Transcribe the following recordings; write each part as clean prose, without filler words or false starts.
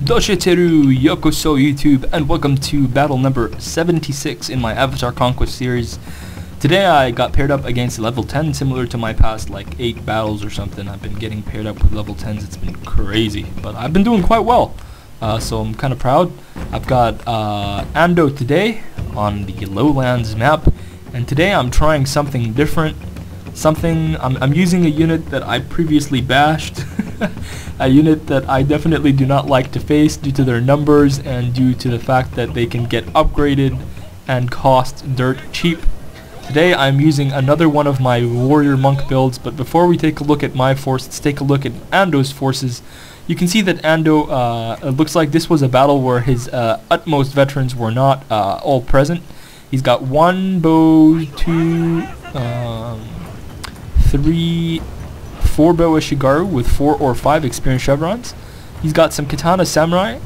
Dosheteru Yokoso YouTube, and welcome to battle number 76 in my Avatar Conquest series. Today I got paired up against level 10, similar to my past like 8 battles or something. I've been getting paired up with level 10s, it's been crazy, but I've been doing quite well. So I'm kind of proud. I've got Ando today on the Lowlands map, and today I'm trying something different. I'm using a unit that I previously bashed. A unit that I definitely do not like to face due to their numbers and due to the fact that they can get upgraded and cost dirt cheap. Today I'm using another one of my warrior monk builds, but before we take a look at my force, let's take a look at Ando's forces. You can see that Ando, it looks like this was a battle where his utmost veterans were not all present. He's got 1 bow, 2, 3, 4 Boa Shigaru with 4 or 5 experience chevrons. He's got some Katana Samurai,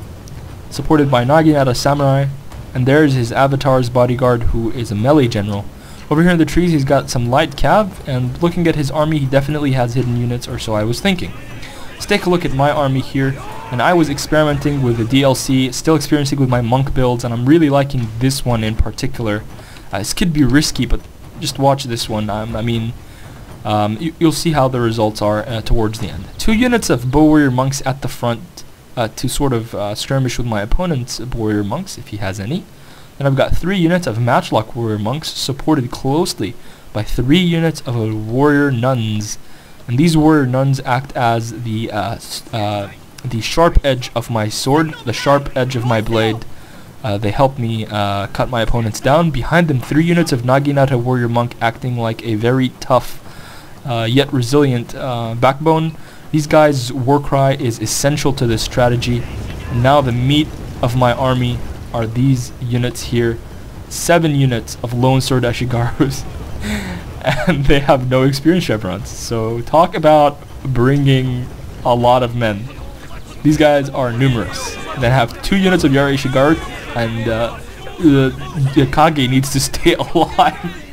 supported by Naginata Samurai, and there's his Avatar's bodyguard, who is a melee general. Over here in the trees he's got some light cav, and looking at his army he definitely has hidden units, or so I was thinking. Let's take a look at my army here, and I was experimenting with the DLC, still experiencing with my monk builds, and I'm really liking this one in particular. This could be risky, but just watch this one. You'll see how the results are towards the end. 2 units of bow warrior monks at the front to sort of skirmish with my opponent's warrior monks, if he has any. Then I've got 3 units of Matchlock warrior monks supported closely by 3 units of warrior nuns. And these warrior nuns act as the sharp edge of my sword, the sharp edge of my blade. They help me cut my opponents down. Behind them 3 units of Naginata warrior monk acting like a very tough yet resilient backbone. These guys' war cry is essential to this strategy. And now the meat of my army are these units here. 7 units of Lone Sword Ashigarus. And they have no experience chevrons. So talk about bringing a lot of men. These guys are numerous. They have 2 units of Yara Ashigaru, and the Kage needs to stay alive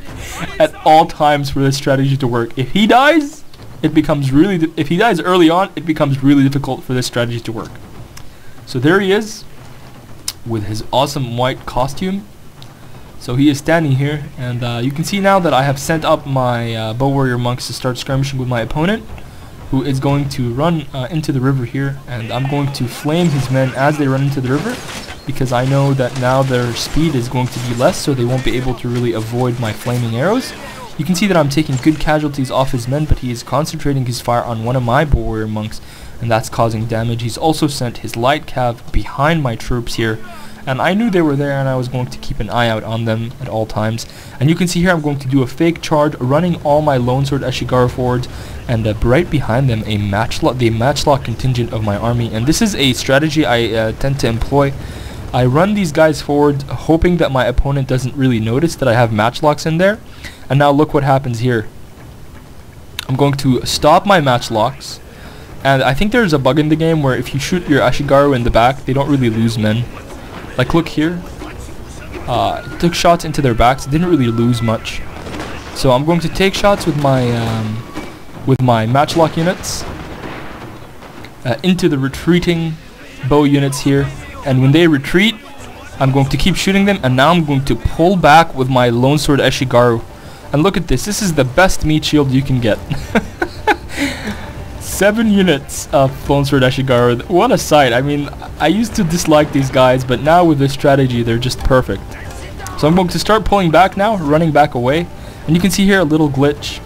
at all times for this strategy to work. If he dies, it becomes really if he dies early on, it becomes really difficult for this strategy to work. So there he is with his awesome white costume. So he is standing here, and you can see now that I have sent up my bow warrior monks to start skirmishing with my opponent, who is going to run into the river here, and I'm going to flame his men as they run into the river, because I know that now their speed is going to be less, so they won't be able to really avoid my flaming arrows. You can see that I'm taking good casualties off his men, but he is concentrating his fire on one of my bow warrior monks, and that's causing damage. He's also sent his light cav behind my troops here, and I knew they were there, and I was going to keep an eye out on them at all times. And you can see here I'm going to do a fake charge, running all my Lone Sword Ashigaru forwards, and right behind them the Matchlock contingent of my army. And this is a strategy I tend to employ. I run these guys forward, hoping that my opponent doesn't really notice that I have Matchlocks in there. And now look what happens here. I'm going to stop my Matchlocks, and I think there's a bug in the game where if you shoot your Ashigaru in the back, they don't really lose men. Like look here, took shots into their backs, didn't really lose much. So I'm going to take shots with my Matchlock units into the retreating bow units here, and when they retreat, I'm going to keep shooting them, and now I'm going to pull back with my Lone Sword Ashigaru. And look at this, this is the best meat shield you can get. 7 units of Lone Sword Ashigaru. What a sight. I mean, I used to dislike these guys, but now with this strategy they're just perfect. So I'm going to start pulling back now, running back away. And you can see here a little glitch.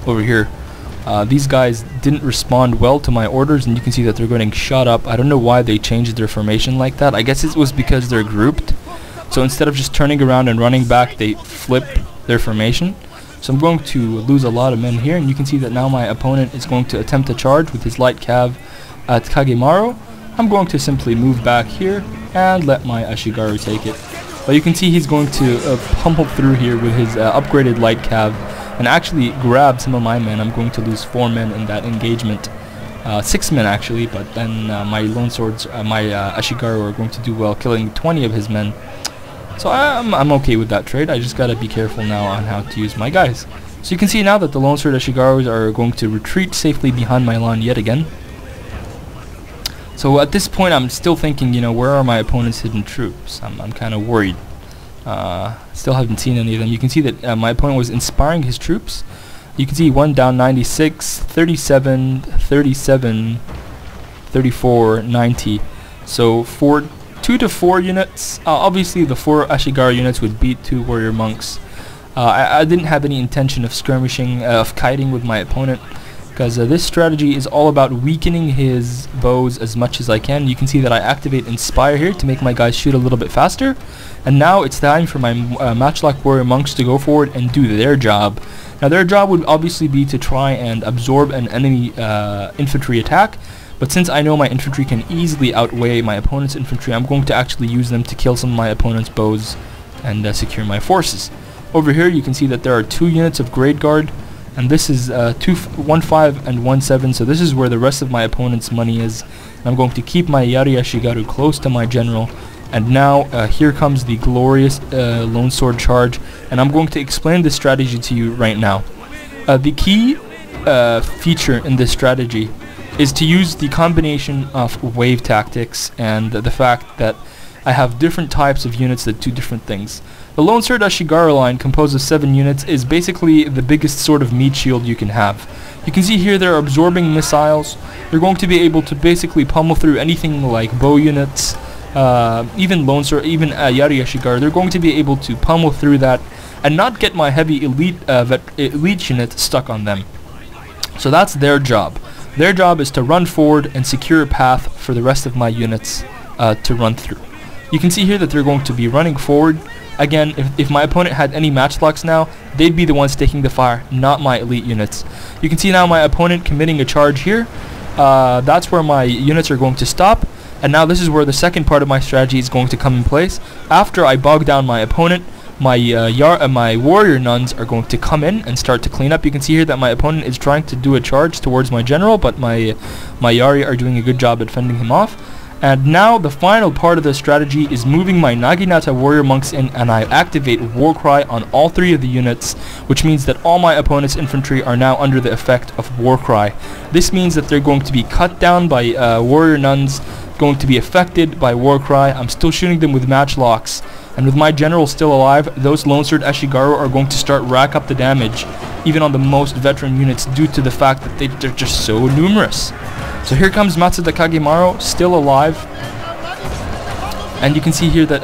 Over here, these guys didn't respond well to my orders, and you can see that they're getting shot up. I don't know why they changed their formation like that. I guess it was because they're grouped. So instead of just turning around and running back, they flip their formation. So I'm going to lose a lot of men here, and you can see that now my opponent is going to attempt a charge with his light cav at Kagemaru. I'm going to simply move back here and let my Ashigaru take it. But you can see he's going to pummel through here with his upgraded light cav and actually grab some of my men. I'm going to lose 4 men in that engagement. 6 men actually, but then my Lone Swords, my Ashigaru are going to do well, killing 20 of his men. So I'm okay with that trade. I just gotta be careful now on how to use my guys. So you can see now that the Lone Sword Ashigarus are going to retreat safely behind my line yet again. So at this point, I'm still thinking, you know, where are my opponent's hidden troops? I'm kind of worried. Still haven't seen any of them. You can see that my opponent was inspiring his troops. You can see one down 96, 37, 37, 34, 90. So for 2 to 4 units, obviously the 4 Ashigaru units would beat 2 warrior monks. I didn't have any intention of skirmishing, of kiting with my opponent, because this strategy is all about weakening his bows as much as I can. You can see that I activate Inspire here to make my guys shoot a little bit faster. And now it's time for my Matchlock warrior monks to go forward and do their job. Now their job would obviously be to try and absorb an enemy infantry attack. But since I know my infantry can easily outweigh my opponent's infantry, I'm going to actually use them to kill some of my opponent's bows and secure my forces. Over here you can see that there are 2 units of Grade Guard, and this is 1-5 and 1-7, so this is where the rest of my opponent's money is. I'm going to keep my Yari Ashigaru close to my general, and now here comes the glorious Lone Sword charge, and I'm going to explain this strategy to you right now. The key feature in this strategy is to use the combination of wave tactics and the fact that I have different types of units that do different things. The Lone Sword Ashigaru line, composed of 7 units, is basically the biggest sort of meat shield you can have. You can see here they're absorbing missiles. They're going to be able to basically pummel through anything like bow units, even Lone Sword, even Yari Ashigaru. They're going to be able to pummel through that and not get my heavy elite unit stuck on them. So that's their job. Their job is to run forward and secure a path for the rest of my units to run through. You can see here that they're going to be running forward. Again, if my opponent had any matchlocks now, they'd be the ones taking the fire, not my elite units. You can see now my opponent committing a charge here. That's where my units are going to stop. And now this is where the second part of my strategy is going to come in place. After I bog down my opponent, my warrior nuns are going to come in and start to clean up. You can see here that my opponent is trying to do a charge towards my general, but my Yari are doing a good job at fending him off. And now the final part of the strategy is moving my Naginata warrior monks in, and I activate Warcry on all 3 of the units, which means that all my opponent's infantry are now under the effect of Warcry. This means that they're going to be cut down by warrior nuns, going to be affected by Warcry. I'm still shooting them with matchlocks, and with my general still alive, those Lone Sword Ashigaru are going to start rack up the damage, even on the most veteran units, due to the fact that they're just so numerous. So here comes Matsuda Kagemaru, still alive, and you can see here that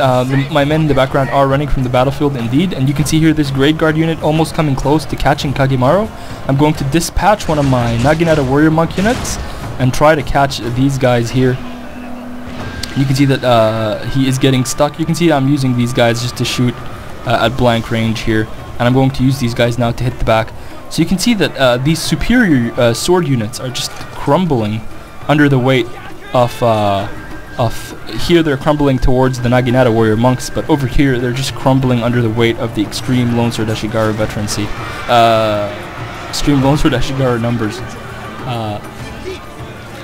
my men in the background are running from the battlefield indeed, and you can see here this Grade Guard unit almost coming close to catching Kagemaru. I'm going to dispatch one of my Naginata warrior monk units and try to catch these guys here. You can see that he is getting stuck. You can see I'm using these guys just to shoot at blank range here, and I'm going to use these guys now to hit the back. So you can see that these superior sword units are just crumbling under the weight of here they're crumbling towards the Naginata warrior monks, but over here they're just crumbling under the weight of the extreme Lone Sword Ashigaru veterancy. Extreme Lone Sword Ashigaru numbers.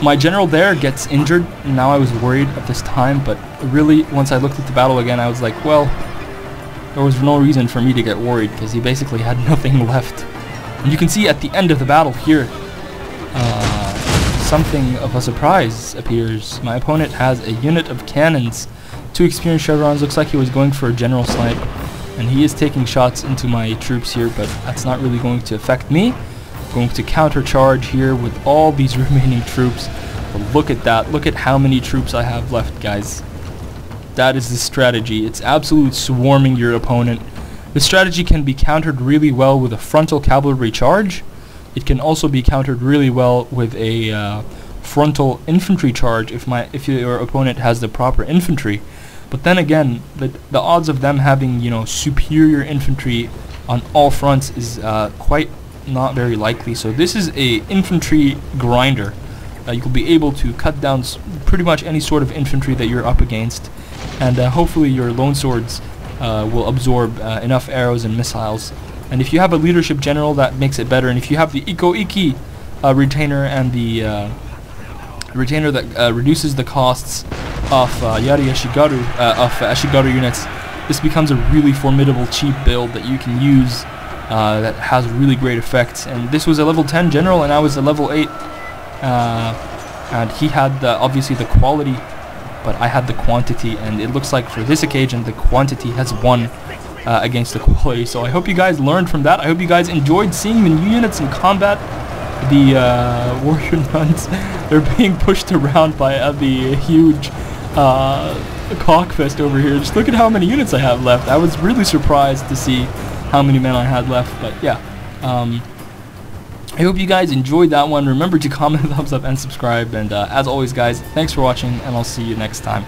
My general there gets injured, and now I was worried at this time, but really once I looked at the battle again, I was like, well, there was no reason for me to get worried, because he basically had nothing left. And you can see at the end of the battle here, something of a surprise appears. My opponent has a unit of cannons, 2 experienced chevrons. Looks like he was going for a general snipe, and he is taking shots into my troops here, but that's not really going to affect me. I'm going to counter charge here with all these remaining troops. But look at that. Look at how many troops I have left, guys. That is the strategy. It's absolute swarming your opponent. The strategy can be countered really well with a frontal cavalry charge. It can also be countered really well with a frontal infantry charge if your opponent has the proper infantry. But then again, the odds of them having, you know, superior infantry on all fronts is quite not very likely. So this is a infantry grinder. You'll be able to cut down pretty much any sort of infantry that you're up against, and hopefully your lone swords will absorb enough arrows and missiles. And if you have a leadership general, that makes it better. And if you have the Ikko-Ikki retainer and the retainer that reduces the costs of Yari Ashigaru, of Ashigaru units, this becomes a really formidable cheap build that you can use that has really great effects. And this was a level 10 general, and I was a level 8 and he had obviously the quality, but I had the quantity, and it looks like for this occasion the quantity has won against the quality. So I hope you guys learned from that. I hope you guys enjoyed seeing the new units in combat. The warrior nuns, they're being pushed around by the huge Conquest over here. Just look at how many units I have left. I was really surprised to see how many men I had left, but yeah. I hope you guys enjoyed that one. Remember to comment, thumbs up, and subscribe. And as always, guys, thanks for watching, and I'll see you next time.